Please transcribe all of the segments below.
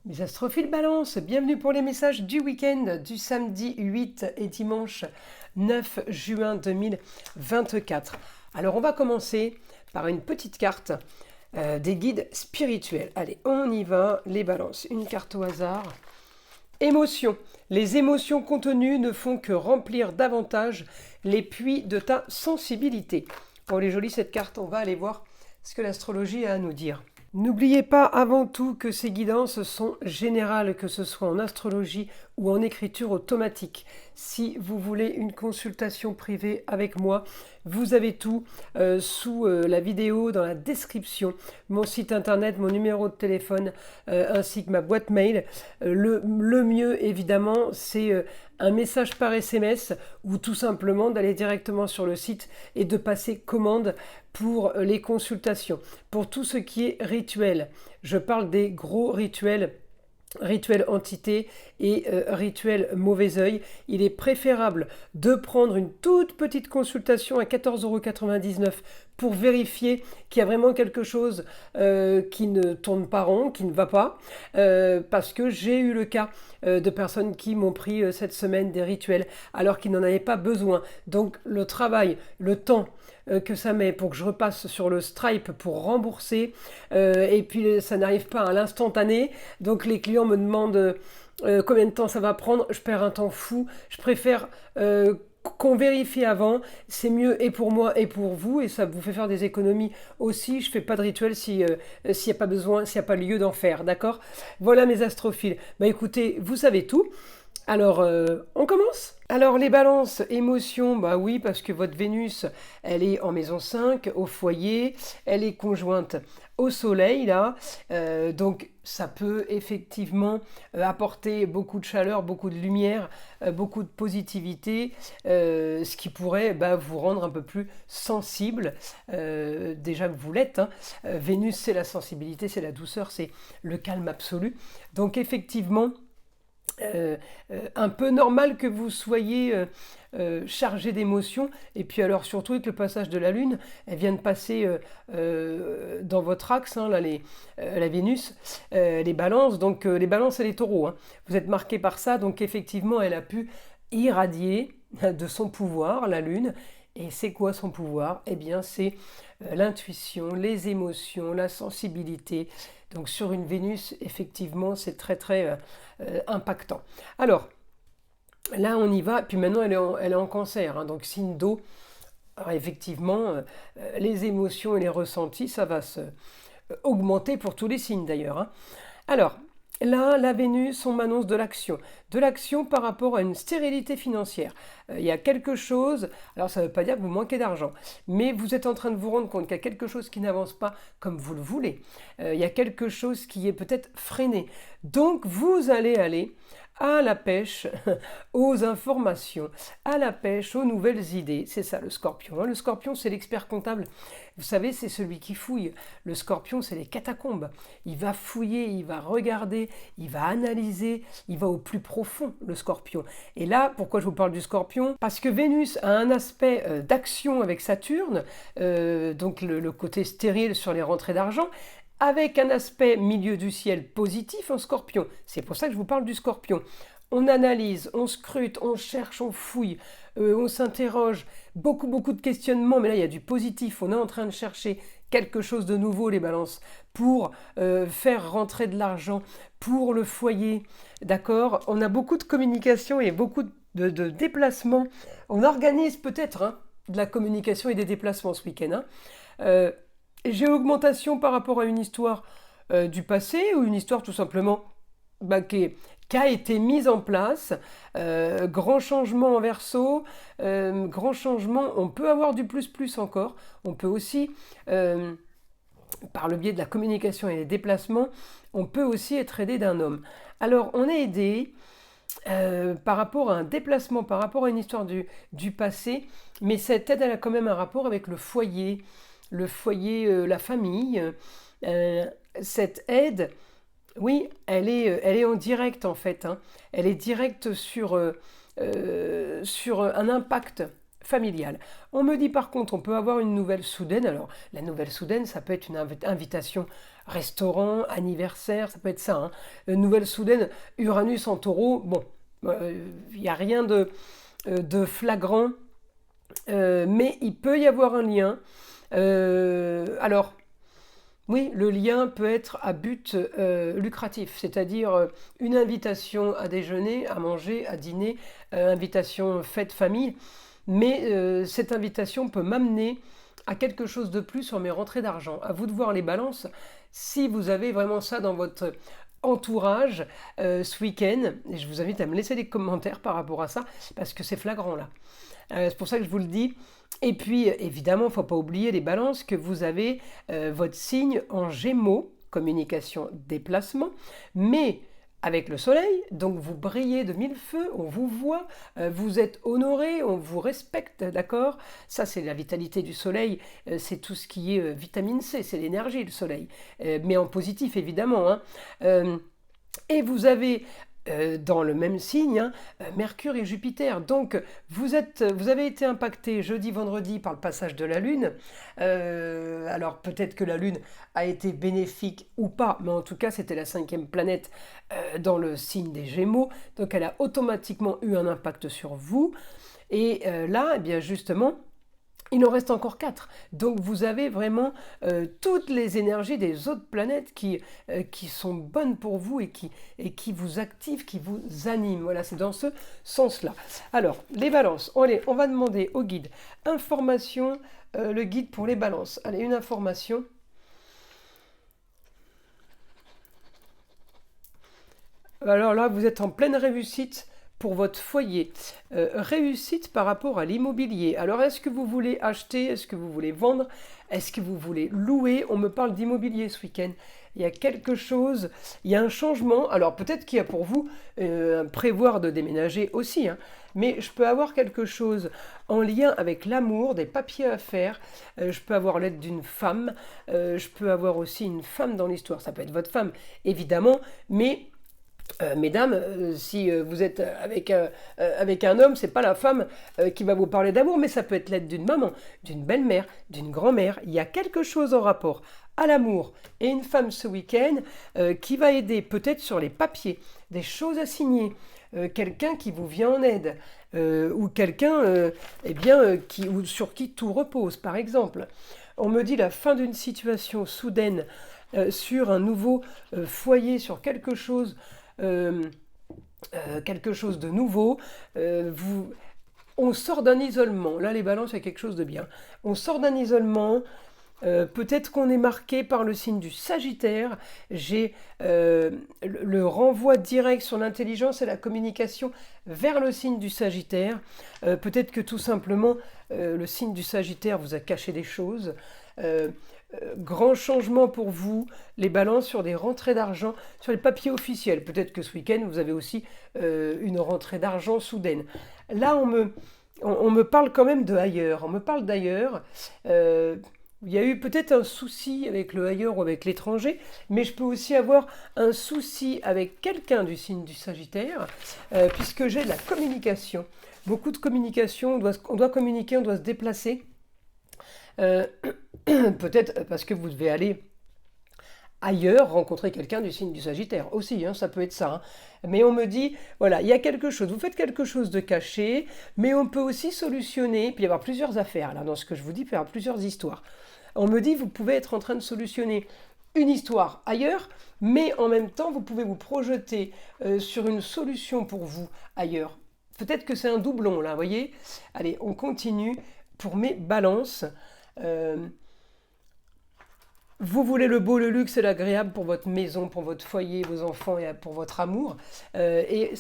Mes astrophiles balance, bienvenue pour les messages du week-end du samedi 8 et dimanche 9 juin 2024. Alors on va commencer par une petite carte des guides spirituels. Allez, on y va, les balances. Une carte au hasard. Émotions. Les émotions contenues ne font que remplir davantage les puits de ta sensibilité. Bon, elle est jolie cette carte, on va aller voir ce que l'astrologie a à nous dire. N'oubliez pas avant tout que ces guidances sont générales, que ce soit en astrologie ou en écriture automatique. Si vous voulez une consultation privée avec moi, vous avez tout sous la vidéo, dans la description, mon site internet, mon numéro de téléphone, ainsi que ma boîte mail. Le mieux, évidemment, c'est un message par SMS ou tout simplement d'aller directement sur le site et de passer commande pour les consultations. Pour tout ce qui est rituel, je parle des gros rituels entité et rituel mauvais œil, il est préférable de prendre une toute petite consultation à 14,99 € pour vérifier qu'il y a vraiment quelque chose qui ne tourne pas rond, qui ne va pas, parce que j'ai eu le cas de personnes qui m'ont pris cette semaine des rituels alors qu'ils n'en avaient pas besoin. Donc le travail, le temps que ça met pour que je repasse sur le Stripe pour rembourser, et puis ça n'arrive pas à l'instantané, donc les clients me demandent combien de temps ça va prendre, je perds un temps fou, je préfère qu'on vérifie avant, c'est mieux et pour moi et pour vous, et ça vous fait faire des économies aussi. Je fais pas de rituel s'il n'y a pas besoin, s'il n'y a pas lieu d'en faire, d'accord? Voilà mes astrophiles. Bah écoutez, vous savez tout. Alors, on commence? Alors, les balances, émotions, bah oui, parce que votre Vénus, elle est en maison 5, au foyer, elle est conjointe au soleil, là, donc ça peut effectivement apporter beaucoup de chaleur, beaucoup de lumière, beaucoup de positivité, ce qui pourrait vous rendre un peu plus sensible, déjà que vous l'êtes, hein. Vénus, c'est la sensibilité, c'est la douceur, c'est le calme absolu, donc effectivement, un peu normal que vous soyez chargé d'émotions, et puis alors surtout avec le passage de la Lune, elle vient de passer dans votre axe, hein, là, la Vénus, les balances, donc les balances et les taureaux, hein. Vous êtes marqué par ça, donc effectivement elle a pu irradier de son pouvoir, la Lune. Et c'est quoi son pouvoir? Eh bien c'est l'intuition, les émotions, la sensibilité. Donc sur une Vénus, effectivement, c'est très très impactant. Alors, là on y va, puis maintenant elle est en cancer, hein, donc signe d'eau. Alors effectivement, les émotions et les ressentis, ça va se augmenter pour tous les signes d'ailleurs, hein. Alors, là, la Vénus, on m'annonce de l'action par rapport à une stérilité financière. Il y a quelque chose, alors ça ne veut pas dire que vous manquez d'argent, mais vous êtes en train de vous rendre compte qu'il y a quelque chose qui n'avance pas comme vous le voulez. Il y a quelque chose qui est peut-être freiné. Donc, vous allez aller à la pêche aux informations, à la pêche aux nouvelles idées. C'est ça le scorpion, hein. Le scorpion, c'est l'expert comptable. Vous savez, c'est celui qui fouille. Le scorpion, c'est les catacombes. Il va fouiller, il va regarder, il va analyser, il va au plus profond, le scorpion. Et là, pourquoi je vous parle du scorpion? Parce que Vénus a un aspect d'action avec Saturne, donc le côté stérile sur les rentrées d'argent, avec un aspect milieu du ciel positif en scorpion. C'est pour ça que je vous parle du scorpion. On analyse, on scrute, on cherche, on fouille, on s'interroge, beaucoup de questionnements, mais là il y a du positif, on est en train de chercher quelque chose de nouveau, les balances, pour faire rentrer de l'argent, pour le foyer, d'accord? On a beaucoup de communication et beaucoup de déplacements. On organise peut-être, hein, de la communication et des déplacements ce week-end, hein. J'ai augmentation par rapport à une histoire du passé ou une histoire tout simplement qui a été mise en place. Grand changement en Verseau, grand changement, on peut avoir du plus encore. On peut aussi, par le biais de la communication et des déplacements, on peut aussi être aidé d'un homme. Alors on est aidé par rapport à un déplacement, par rapport à une histoire du passé, mais cette aide elle a quand même un rapport avec le foyer, la famille. Cette aide, oui, elle est en direct en fait, hein. Elle est directe sur un impact familiale. On me dit par contre, on peut avoir une nouvelle soudaine. Alors, la nouvelle soudaine, ça peut être une invitation restaurant, anniversaire, ça peut être ça. Une nouvelle soudaine, Uranus en taureau, bon, il n'y a rien de flagrant, mais il peut y avoir un lien. Alors, oui, le lien peut être à but lucratif, c'est-à-dire une invitation à déjeuner, à manger, à dîner, invitation fête famille, mais cette invitation peut m'amener à quelque chose de plus sur mes rentrées d'argent. À vous de voir les balances, si vous avez vraiment ça dans votre entourage ce week-end, et je vous invite à me laisser des commentaires par rapport à ça, parce que c'est flagrant là. C'est pour ça que je vous le dis. Et puis, évidemment, il ne faut pas oublier les balances que vous avez votre signe en Gémeaux, communication, déplacement, mais avec le soleil, donc vous brillez de mille feux, on vous voit, vous êtes honoré, on vous respecte, d'accord? Ça, c'est la vitalité du soleil, c'est tout ce qui est vitamine C, c'est l'énergie, le soleil, mais en positif, évidemment, hein. Et vous avez dans le même signe, Mercure et Jupiter. Donc, vous avez été impacté jeudi, vendredi par le passage de la Lune. Alors, peut-être que la Lune a été bénéfique ou pas, mais en tout cas, c'était la 5e planète dans le signe des Gémeaux. Donc, elle a automatiquement eu un impact sur vous. Et là, eh bien justement, il en reste encore 4. Donc vous avez vraiment toutes les énergies des autres planètes qui sont bonnes pour vous et qui vous activent, qui vous animent. Voilà, c'est dans ce sens-là. Alors, les balances. Allez, on va demander au guide. Information, le guide pour les balances. Allez, une information. Alors là, vous êtes en pleine réussite pour votre foyer. Réussite par rapport à l'immobilier. Alors, est-ce que vous voulez acheter? Est-ce que vous voulez vendre? Est-ce que vous voulez louer? On me parle d'immobilier ce week-end. Il y a quelque chose, il y a un changement. Alors, peut-être qu'il y a pour vous prévoir de déménager aussi, hein. Mais je peux avoir quelque chose en lien avec l'amour, des papiers à faire. Je peux avoir l'aide d'une femme. Je peux avoir aussi une femme dans l'histoire. Ça peut être votre femme, évidemment, mais mesdames, si vous êtes avec un homme, c'est pas la femme qui va vous parler d'amour, mais ça peut être l'aide d'une maman, d'une belle-mère, d'une grand-mère. Il y a quelque chose en rapport à l'amour et une femme ce week-end qui va aider peut-être sur les papiers, des choses à signer, quelqu'un qui vous vient en aide, ou quelqu'un sur qui tout repose, par exemple. On me dit la fin d'une situation soudaine sur un nouveau foyer, sur quelque chose de nouveau. On sort d'un isolement. Là, les balances, il y a quelque chose de bien. On sort d'un isolement. Peut-être qu'on est marqué par le signe du Sagittaire. J'ai le renvoi direct sur l'intelligence et la communication vers le signe du Sagittaire. Peut-être que tout simplement, le signe du Sagittaire vous a caché des choses. Grand changement pour vous, les balances sur des rentrées d'argent, sur les papiers officiels. Peut-être que ce week-end, vous avez aussi une rentrée d'argent soudaine. Là, on me parle quand même de ailleurs. On me parle d'ailleurs. Il y a eu peut-être un souci avec le ailleurs ou avec l'étranger, mais je peux aussi avoir un souci avec quelqu'un du signe du Sagittaire, puisque j'ai de la communication. Beaucoup de communication, on doit communiquer, on doit se déplacer. Peut-être parce que vous devez aller ailleurs rencontrer quelqu'un du signe du Sagittaire aussi, hein, ça peut être ça. Hein. Mais on me dit, voilà, il y a quelque chose, vous faites quelque chose de caché, mais on peut aussi solutionner, puis il y avoir plusieurs affaires, là, dans ce que je vous dis, il peut y avoir plusieurs histoires. On me dit, vous pouvez être en train de solutionner une histoire ailleurs, mais en même temps, vous pouvez vous projeter sur une solution pour vous ailleurs. Peut-être que c'est un doublon, là, vous voyez. Allez, on continue pour mes balances. Vous voulez le beau, le luxe et l'agréable pour votre maison, pour votre foyer, vos enfants et pour votre amour. Et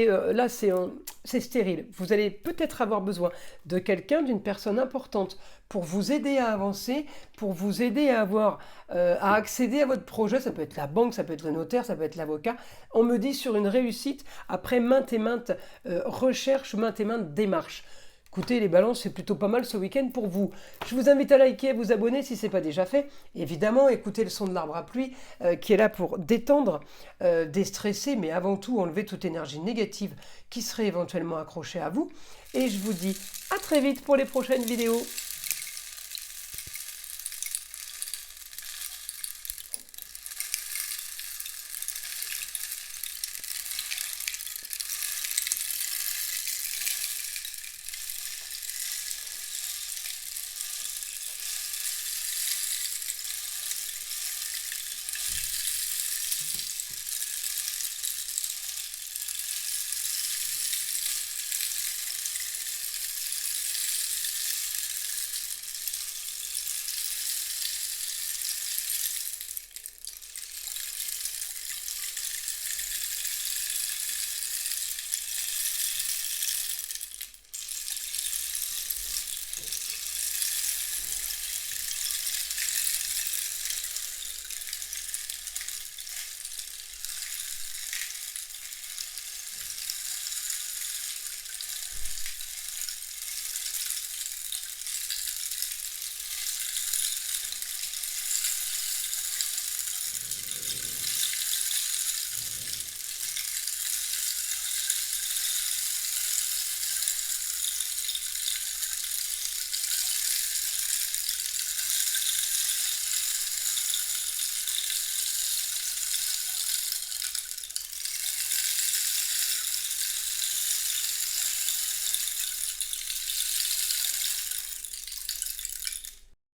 là, c'est stérile. Vous allez peut-être avoir besoin de quelqu'un, d'une personne importante pour vous aider à avancer, pour vous aider à accéder à votre projet. Ça peut être la banque, ça peut être le notaire, ça peut être l'avocat. On me dit sur une réussite après maintes et maintes recherches, maintes et maintes démarches. Écoutez, les balances, c'est plutôt pas mal ce week-end pour vous. Je vous invite à liker, à vous abonner si ce n'est pas déjà fait. Évidemment, écoutez le son de l'arbre à pluie qui est là pour détendre, déstresser, mais avant tout enlever toute énergie négative qui serait éventuellement accrochée à vous. Et je vous dis à très vite pour les prochaines vidéos.